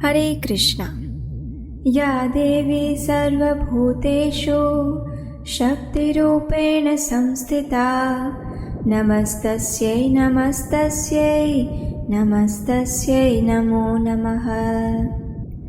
हरे कृष्णा। या देवी सर्वभूतेषु शक्तिरूपेण संस्थिता नमस्तस्यै नमस्तस्यै नमस्तस्यै नमो नमः।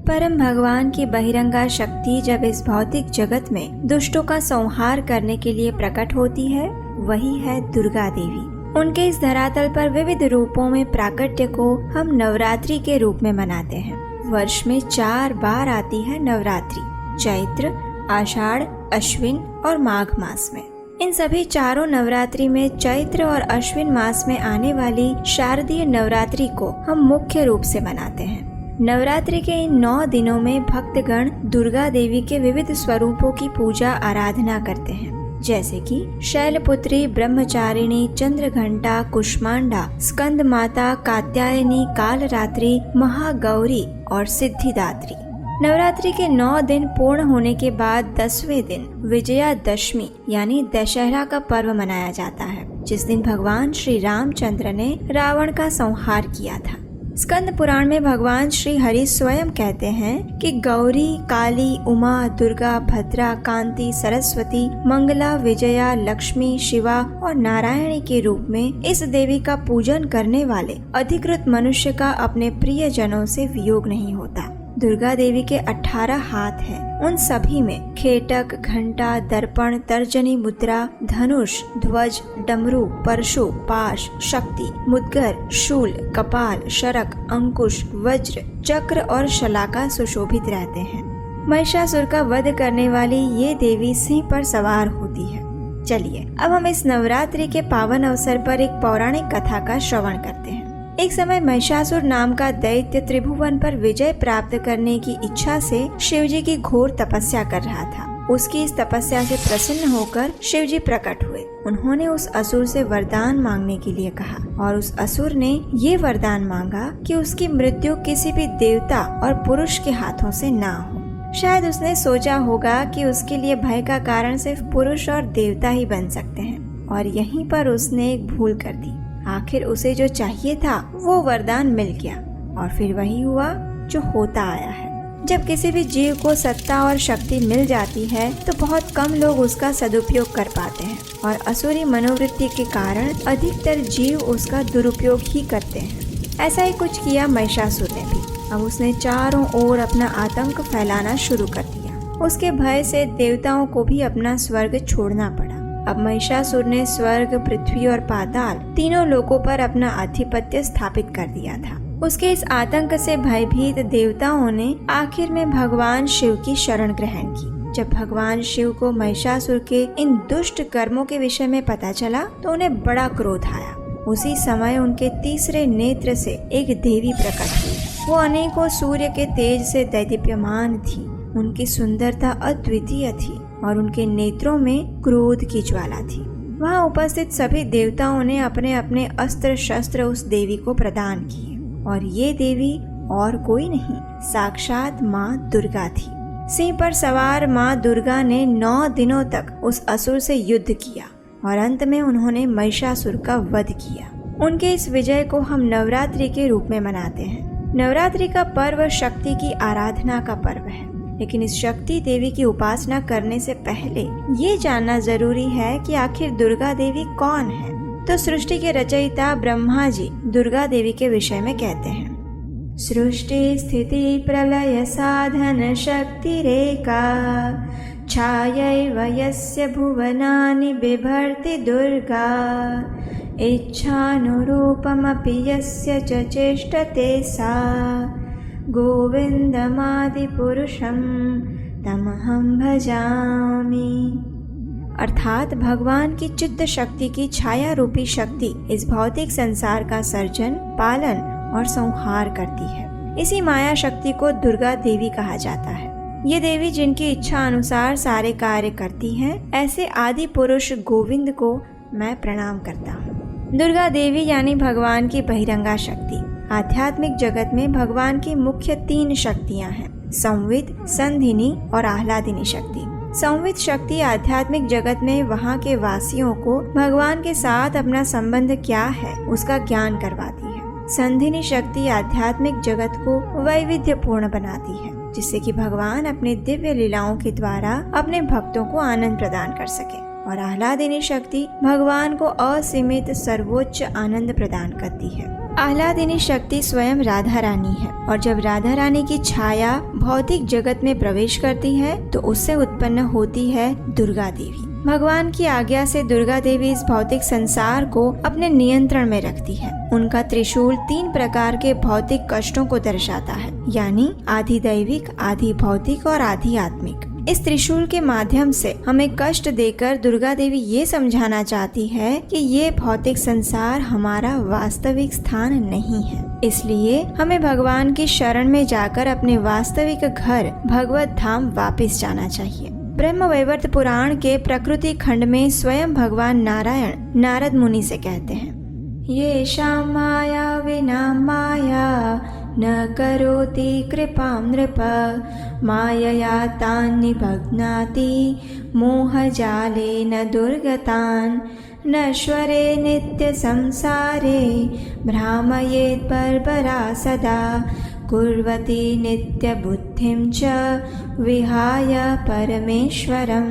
परम भगवान की बहिरंगा शक्ति जब इस भौतिक जगत में दुष्टों का संहार करने के लिए प्रकट होती है, वही है दुर्गा देवी। उनके इस धरातल पर विविध रूपों में प्राकट्य को हम नवरात्रि के रूप में मनाते हैं। वर्ष में 4 बार आती है नवरात्रि, चैत्र, आषाढ़, अश्विन और माघ मास में। इन सभी चारों नवरात्रि में चैत्र और अश्विन मास में आने वाली शारदीय नवरात्रि को हम मुख्य रूप से मनाते हैं। नवरात्रि के इन 9 दिनों में भक्तगण दुर्गा देवी के विविध स्वरूपों की पूजा आराधना करते हैं, जैसे कि शैलपुत्री, ब्रह्मचारिणी, चंद्रघंटा, कुष्मांडा, स्कंद माता, कात्यायनी, कालरात्रि, महागौरी और सिद्धिदात्री। नवरात्रि के 9 दिन पूर्ण होने के बाद 10वें दिन विजयादशमी यानी दशहरा का पर्व मनाया जाता है, जिस दिन भगवान श्री रामचंद्र ने रावण का संहार किया था। स्कंद पुराण में भगवान श्री हरि स्वयं कहते हैं कि गौरी, काली, उमा, दुर्गा, भद्रा, कांति, सरस्वती, मंगला, विजया, लक्ष्मी, शिवा और नारायणी के रूप में इस देवी का पूजन करने वाले अधिकृत मनुष्य का अपने प्रिय जनों से वियोग नहीं होता। दुर्गा देवी के 18 हाथ हैं। उन सभी में खेटक, घंटा, दर्पण, तर्जनी मुद्रा, धनुष, ध्वज, डमरू, परशु, पाश, शक्ति, मुद्गर, शूल, कपाल, शरक, अंकुश, वज्र, चक्र और शलाका सुशोभित रहते हैं। महिषासुर का वध करने वाली ये देवी सिंह पर सवार होती है। चलिए अब हम इस नवरात्रि के पावन अवसर पर एक पौराणिक कथा का श्रवण करते हैं। एक समय महिषासुर नाम का दैत्य त्रिभुवन पर विजय प्राप्त करने की इच्छा से शिवजी की घोर तपस्या कर रहा था। उसकी इस तपस्या से प्रसन्न होकर शिवजी प्रकट हुए। उन्होंने उस असुर से वरदान मांगने के लिए कहा और उस असुर ने ये वरदान मांगा कि उसकी मृत्यु किसी भी देवता और पुरुष के हाथों से ना हो। शायद उसने सोचा होगा कि उसके लिए भय का कारण सिर्फ पुरुष और देवता ही बन सकते हैं, और यहीं पर उसने एक भूल कर दी। आखिर उसे जो चाहिए था वो वरदान मिल गया, और फिर वही हुआ जो होता आया है। जब किसी भी जीव को सत्ता और शक्ति मिल जाती है तो बहुत कम लोग उसका सदुपयोग कर पाते हैं, और असुरी मनोवृत्ति के कारण अधिकतर जीव उसका दुरुपयोग ही करते हैं। ऐसा ही कुछ किया महिषासुर ने भी। अब उसने चारों ओर अपना आतंक फैलाना शुरू कर दिया। उसके भय से देवताओं को भी अपना स्वर्ग छोड़ना पड़ा। अब महिषासुर ने स्वर्ग, पृथ्वी और पाताल तीनों लोकों पर अपना आधिपत्य स्थापित कर दिया था। उसके इस आतंक से भयभीत देवताओं ने आखिर में भगवान शिव की शरण ग्रहण की। जब भगवान शिव को महिषासुर के इन दुष्ट कर्मों के विषय में पता चला तो उन्हें बड़ा क्रोध आया। उसी समय उनके तीसरे नेत्र से एक देवी प्रकट हुई। वो अनेकों सूर्य के तेज से दैदीप्यमान थी। उनकी सुंदरता अद्वितीय थी और उनके नेत्रों में क्रोध की ज्वाला थी। वहाँ उपस्थित सभी देवताओं ने अपने अपने अस्त्र शस्त्र उस देवी को प्रदान किए, और ये देवी और कोई नहीं, साक्षात माँ दुर्गा थी। सिंह पर सवार माँ दुर्गा ने 9 दिनों तक उस असुर से युद्ध किया और अंत में उन्होंने महिषासुर का वध किया। उनके इस विजय को हम नवरात्रि के रूप में मनाते हैं। नवरात्रि का पर्व शक्ति की आराधना का पर्व है, लेकिन इस शक्ति देवी की उपासना करने से पहले ये जानना जरूरी है कि आखिर दुर्गा देवी कौन है। तो सृष्टि के रचयिता ब्रह्मा जी दुर्गा देवी के विषय में कहते हैं, सृष्टि स्थिति प्रलय साधन शक्ति रेखा छायैव यस्य भुवनानि बिभर्ति दुर्गा इच्छानुरूपमपि यस्य च चेष्टते सा गोविंदमादिपुरुषं तमहं भजामि। अर्थात भगवान की चित्त शक्ति की छाया रूपी शक्ति इस भौतिक संसार का सर्जन, पालन और संहार करती है। इसी माया शक्ति को दुर्गा देवी कहा जाता है। ये देवी जिनकी इच्छा अनुसार सारे कार्य करती हैं, ऐसे आदि पुरुष गोविंद को मैं प्रणाम करता हूँ। दुर्गा देवी यानी भगवान की बहिरंगा शक्ति। आध्यात्मिक जगत में भगवान की मुख्य 3 शक्तियाँ हैं, संवित, संधिनी और आह्लादिनी शक्ति। संवित शक्ति आध्यात्मिक जगत में वहाँ के वासियों को भगवान के साथ अपना संबंध क्या है उसका ज्ञान करवाती है। संधिनी शक्ति आध्यात्मिक जगत को वैविध्यपूर्ण बनाती है, जिससे कि भगवान अपने दिव्य लीलाओं के द्वारा अपने भक्तों को आनंद प्रदान कर सके। और आह्लादिनी शक्ति भगवान को असीमित सर्वोच्च आनंद प्रदान करती है। आह्लादिनी शक्ति स्वयं राधा रानी है, और जब राधा रानी की छाया भौतिक जगत में प्रवेश करती है तो उससे उत्पन्न होती है दुर्गा देवी। भगवान की आज्ञा से दुर्गा देवी इस भौतिक संसार को अपने नियंत्रण में रखती है। उनका त्रिशूल 3 प्रकार के भौतिक कष्टों को दर्शाता है, यानी आधि दैविक, आधि भौतिक और आधि आत्मिक। इस त्रिशूल के माध्यम से हमें कष्ट देकर दुर्गा देवी ये समझाना चाहती है कि ये भौतिक संसार हमारा वास्तविक स्थान नहीं है। इसलिए हमें भगवान की शरण में जाकर अपने वास्तविक घर भगवत धाम वापस जाना चाहिए। ब्रह्मवैवर्त पुराण के प्रकृति खंड में स्वयं भगवान नारायण नारद मुनि से कहते हैं, येषां माया विना माया न करोति कृपां नृप, मायया तान् निबध्नाति मोहजालेन दुर्गतान्, नश्वरे नित्य संसारे भ्रामयेत् बर्बरा सदा, कुर्वती नित्य बुद्धिं च विहाय परमेश्वरम।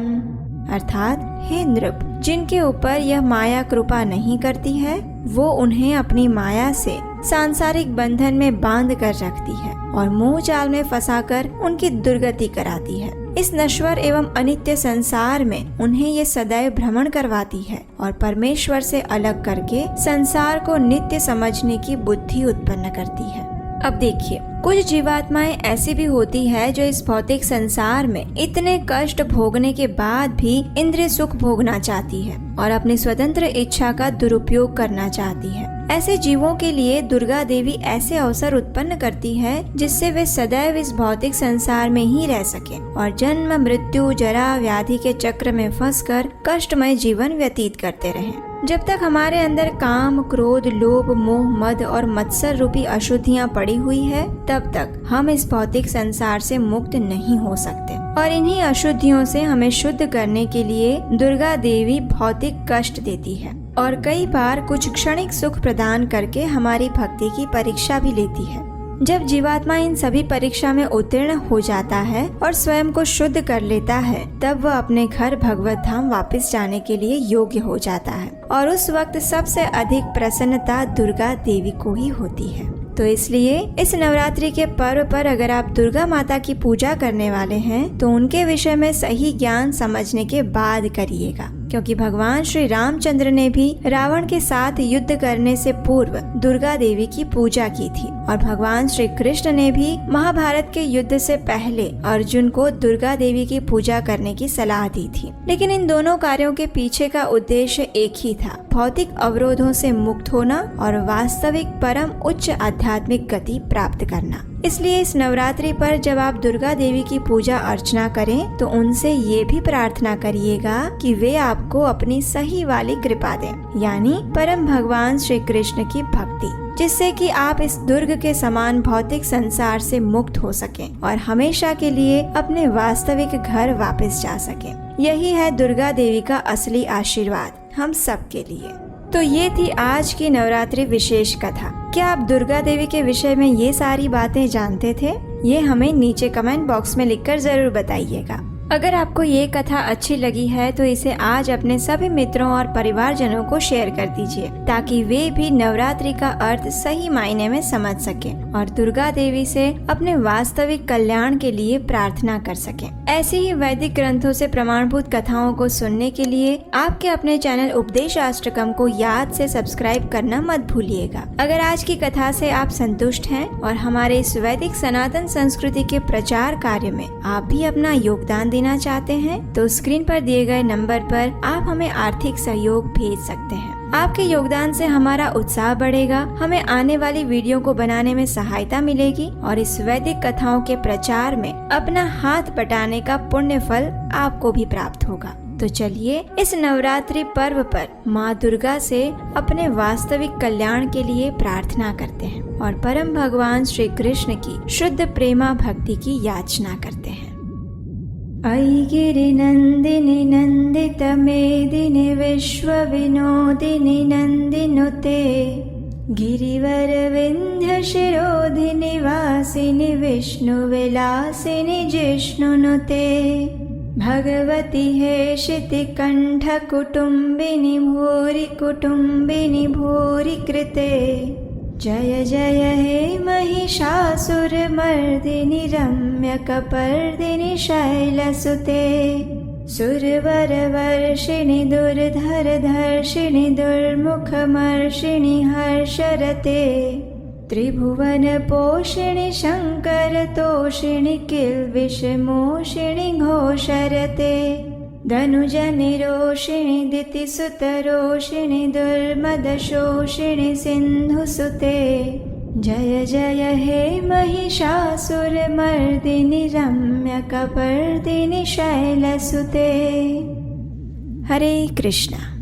अर्थात हे नृप, जिनके ऊपर यह माया कृपा नहीं करती है वो उन्हें अपनी माया से सांसारिक बंधन में बांध कर रखती है और मोह जाल में फंसाकर उनकी दुर्गति कराती है। इस नश्वर एवं अनित्य संसार में उन्हें ये सदैव भ्रमण करवाती है और परमेश्वर से अलग करके संसार को नित्य समझने की बुद्धि उत्पन्न करती है। अब देखिए, कुछ जीवात्माएं ऐसी भी होती है जो इस भौतिक संसार में इतने कष्ट भोगने के बाद भी इंद्रिय सुख भोगना चाहती है और अपनी स्वतंत्र इच्छा का दुरुपयोग करना चाहती है। ऐसे जीवों के लिए दुर्गा देवी ऐसे अवसर उत्पन्न करती है जिससे वे सदैव इस भौतिक संसार में ही रह सके और जन्म मृत्यु जरा व्याधि के चक्र में फंसकर कष्टमय जीवन व्यतीत करते रहें। जब तक हमारे अंदर काम, क्रोध, लोभ, मोह, मद और मत्सर रूपी अशुद्धियाँ पड़ी हुई है, तब तक हम इस भौतिक संसार से मुक्त नहीं हो सकते। और इन्हीं अशुद्धियों से हमें शुद्ध करने के लिए दुर्गा देवी भौतिक कष्ट देती है और कई बार कुछ क्षणिक सुख प्रदान करके हमारी भक्ति की परीक्षा भी लेती है। जब जीवात्मा इन सभी परीक्षा में उत्तीर्ण हो जाता है और स्वयं को शुद्ध कर लेता है, तब वह अपने घर भगवत धाम वापस जाने के लिए योग्य हो जाता है और उस वक्त सबसे अधिक प्रसन्नता दुर्गा देवी को ही होती है। तो इसलिए इस नवरात्रि के पर्व पर अगर आप दुर्गा माता की पूजा करने वाले हैं तो उनके विषय में सही ज्ञान समझने के बाद करिएगा, क्योंकि भगवान श्री रामचंद्र ने भी रावण के साथ युद्ध करने से पूर्व दुर्गा देवी की पूजा की थी और भगवान श्री कृष्ण ने भी महाभारत के युद्ध से पहले अर्जुन को दुर्गा देवी की पूजा करने की सलाह दी थी। लेकिन इन दोनों कार्यों के पीछे का उद्देश्य एक ही था, भौतिक अवरोधों से मुक्त होना और वास्तविक परम उच्च आध्यात्मिक गति प्राप्त करना। इसलिए इस नवरात्रि पर जब आप दुर्गा देवी की पूजा अर्चना करें तो उनसे ये भी प्रार्थना करिएगा कि वे आपको अपनी सही वाली कृपा दें, यानी परम भगवान श्री कृष्ण की भक्ति, जिससे कि आप इस दुर्ग के समान भौतिक संसार से मुक्त हो सकें और हमेशा के लिए अपने वास्तविक घर वापस जा सकें। यही है दुर्गा देवी का असली आशीर्वाद हम सब के लिए। तो ये थी आज की नवरात्रि विशेष कथा। क्या आप दुर्गा देवी के विषय में ये सारी बातें जानते थे? ये हमें नीचे कमेंट बॉक्स में लिखकर जरूर बताइएगा। अगर आपको ये कथा अच्छी लगी है तो इसे आज अपने सभी मित्रों और परिवारजनों को शेयर कर दीजिए, ताकि वे भी नवरात्रि का अर्थ सही मायने में समझ सकें और दुर्गा देवी से अपने वास्तविक कल्याण के लिए प्रार्थना कर सकें। ऐसी ही वैदिक ग्रंथों से प्रमाणभूत कथाओं को सुनने के लिए आपके अपने चैनल उपदेशाष्टकम को याद से सब्सक्राइब करना मत भूलिएगा। अगर आज की कथा से आप संतुष्ट हैं और हमारे इस वैदिक सनातन संस्कृति के प्रचार कार्य में आप भी अपना योगदान देना चाहते हैं तो स्क्रीन पर दिए गए नंबर पर आप हमें आर्थिक सहयोग भेज सकते हैं। आपके योगदान से हमारा उत्साह बढ़ेगा, हमें आने वाली वीडियो को बनाने में सहायता मिलेगी और इस वैदिक कथाओं के प्रचार में अपना हाथ बटाने का पुण्य फल आपको भी प्राप्त होगा। तो चलिए इस नवरात्रि पर्व पर माँ दुर्गा से अपने वास्तविक कल्याण के लिए प्रार्थना करते हैं और परम भगवान श्री कृष्ण की शुद्ध प्रेमा भक्ति की याचना करते हैं। अयि गिरिनन्दिनि नन्दित मेदिनि विश्व विनोदिनि नन्दिनुते गिरिवरविन्ध्यशिरोधिनिवासिनि विष्णुविलासिनि जिष्णुनुते भगवति हेशितिकण्ठकुटुम्बिनि भूरि कुटुम्बिनि भूरि कृते जय जय हे महिषासुरमर्दिनि रम्यकपर्दिनि शैलसुते सुरवरवर्षिणि दुर्धरधर्षिणि दुर्मुखमर्षिणि हर्षरते त्रिभुवनपोषिणि शङ्करतोषिणि किल्बिषमोषिणि घोषरते धनुजनिरोषिणि दितिसुतरोषिणि दुर्मदशोषिणि सिन्धुसुते जय जय हे महिषासुरमर्दिनि रम्यकपर्दिनि शैलसुते। हरे कृष्ण।